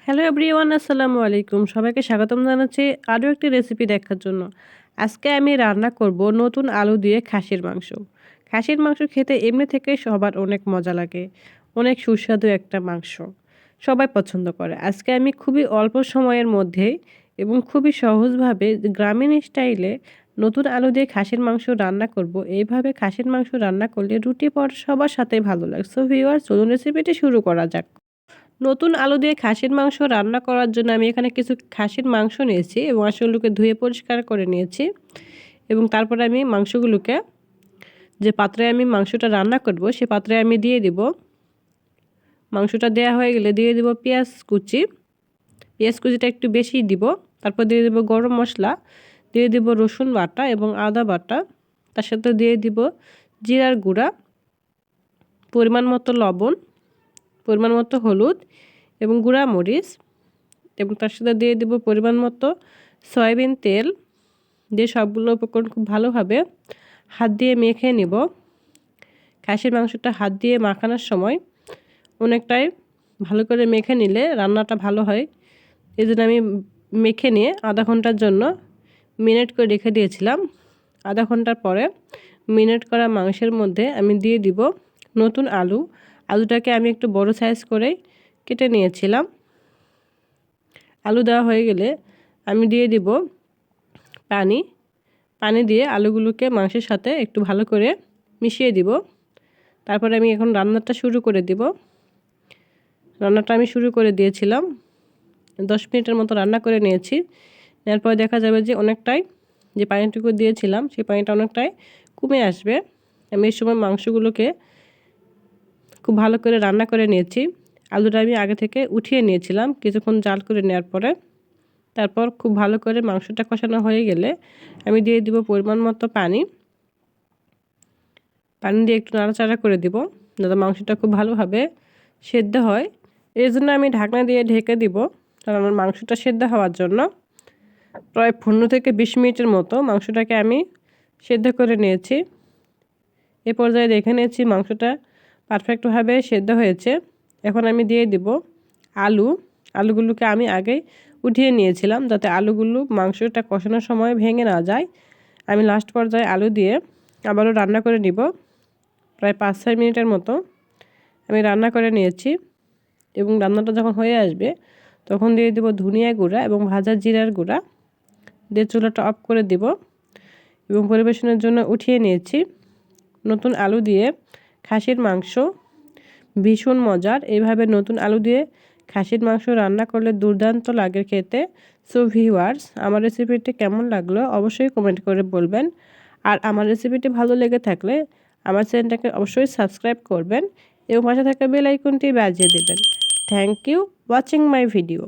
Hello everyone, আসসালামু আলাইকুম। সবাইকে স্বাগতম জানাচ্ছি আরও একটি রেসিপি দেখার জন্য। আজকে আমি রান্না করব নতুন আলু দিয়ে খাসির মাংস। খাসির মাংস খেতে এমনি থেকে সবার অনেক মজা লাগে, অনেক সুস্বাদু একটা মাংস, সবাই পছন্দ করে। আজকে আমি খুবই অল্প সময়ের মধ্যেই এবং খুবই সহজভাবে গ্রামীণ স্টাইলে নতুন আলু দিয়ে খাসির মাংস রান্না করব। এইভাবে খাসির মাংস রান্না করলে রুটি পরোটা সবার সাথেই ভালো লাগে। সো ভিউয়ার্স, চলুন রেসিপিটি শুরু করা যাক। নতুন আলু দিয়ে খাসির মাংস রান্না করার জন্য আমি এখানে কিছু খাসির মাংস নিয়েছি এবং মাংসগুলোকে ধুয়ে পরিষ্কার করে নিয়েছি। এবং তারপরে আমি মাংসগুলোকে যে পাত্রে আমি মাংসটা রান্না করব সে পাত্রে আমি দিয়ে দিব। মাংসটা দেওয়া হয়ে গেলে দিয়ে দিব পেঁয়াজ কুচি। পেঁয়াজ কুচিটা একটু বেশি দিব। তারপর দিয়ে দেব গরম মশলা, দিয়ে দিব রসুন বাটা এবং আদা বাটা। তার সাথে দিয়ে দিব জিরার গুঁড়া, পরিমাণ মতো লবণ, পরিমাণ মতো হলুদ এবং গুঁড়া মরিচ, এবং তার সাথে দিয়ে দেব পরিমাণ মতো সয়াবিন তেল। দিয়ে সবগুলো উপকরণ খুব ভালোভাবে হাত দিয়ে মেখে নিব। খাসির মাংসটা হাত দিয়ে মাখানোর সময় অনেকটাই ভালো করে মেখে নিলে রান্নাটা ভালো হয়। এই জন্য আমি মেখে নিয়ে আধা ঘন্টার জন্য মিনিট করে রেখে দিয়েছিলাম। আধা ঘন্টার পরে মিনিট করা মাংসের মধ্যে আমি দিয়ে দিব নতুন আলু। আলুটাকে আমি একটু বড় সাইজ করে কেটে নিয়েছিলাম। আলু দেওয়া হয়ে গেলে আমি দিয়ে দিব পানি দিয়ে আলুগুলোকে মাংসের সাথে একটু ভালো করে মিশিয়ে দিব। তারপরে আমি এখন রান্নাটা শুরু করে দিব। রান্নাটা আমি শুরু করে দিয়েছিলাম, 10 মিনিটের মতো রান্না করে নিয়েছি। এরপর দেখা যাবে যে অনেকটাই যে পানিটুকু দিয়েছিলাম সেই পানিটা অনেকটাই কমে আসবে। আমি এই সময় মাংসগুলোকে খুব ভালো করে রান্না করে নিয়েছি। আলুটা আমি আগে থেকে উঠিয়ে নিয়েছিলাম কিছুক্ষণ জাল করে নেওয়ার পরে। তারপর খুব ভালো করে মাংসটা কষানো হয়ে গেলে আমি দিয়ে দিব পরিমাণ মতো পানি দিয়ে একটু নাড়াচাড়া করে দিব যাতে মাংসটা খুব ভালোভাবে সেদ্ধ হয়। এর জন্য আমি ঢাকনা দিয়ে ঢেকে দিব, কারণ আমার মাংসটা সেদ্ধ হওয়ার জন্য। প্রায় 15 থেকে 20 মিনিটের মতো মাংসটাকে আমি সেদ্ধ করে নিয়েছি। এ পর্যায়ে দেখে নিয়েছি মাংসটা পারফেক্টভাবে সেদ্ধ হয়েছে। এখন আমি দিয়ে দিব আলুগুলোকে আমি আগেই উঠিয়ে নিয়েছিলাম যাতে আলুগুলো মাংসটা কষানোর সময় ভেঙে না যায়। আমি লাস্ট পর্যায়ে আলু দিয়ে আবারও রান্না করে নিব। প্রায় 5-6 মিনিটের মতো আমি রান্না করে নিয়েছি। এবং রান্নাটা যখন হয়ে আসবে তখন দিয়ে দিব ধনিয়া গুঁড়া এবং ভাজা জিরার গুঁড়া। দিয়ে চুলাটা অফ করে দিব এবং পরিবেশনের জন্য উঠিয়ে নিয়েছি। নতুন আলু দিয়ে খাসির মাংস ভীষণ মজার। এইভাবে নতুন আলু দিয়ে খাসির মাংস রান্না করলে দুর্দান্ত লাগে খেতে। সো ভিউয়ার্স, আমার রেসিপিটি কেমন লাগলো অবশ্যই কমেন্ট করে বলবেন। আর আমার রেসিপিটি ভালো লেগে থাকলে আমার চ্যানেলটাকে অবশ্যই সাবস্ক্রাইব করবেন এবং পাশে থাকা বেল আইকনটি বাজিয়ে দেবেন। Thank you watching my video.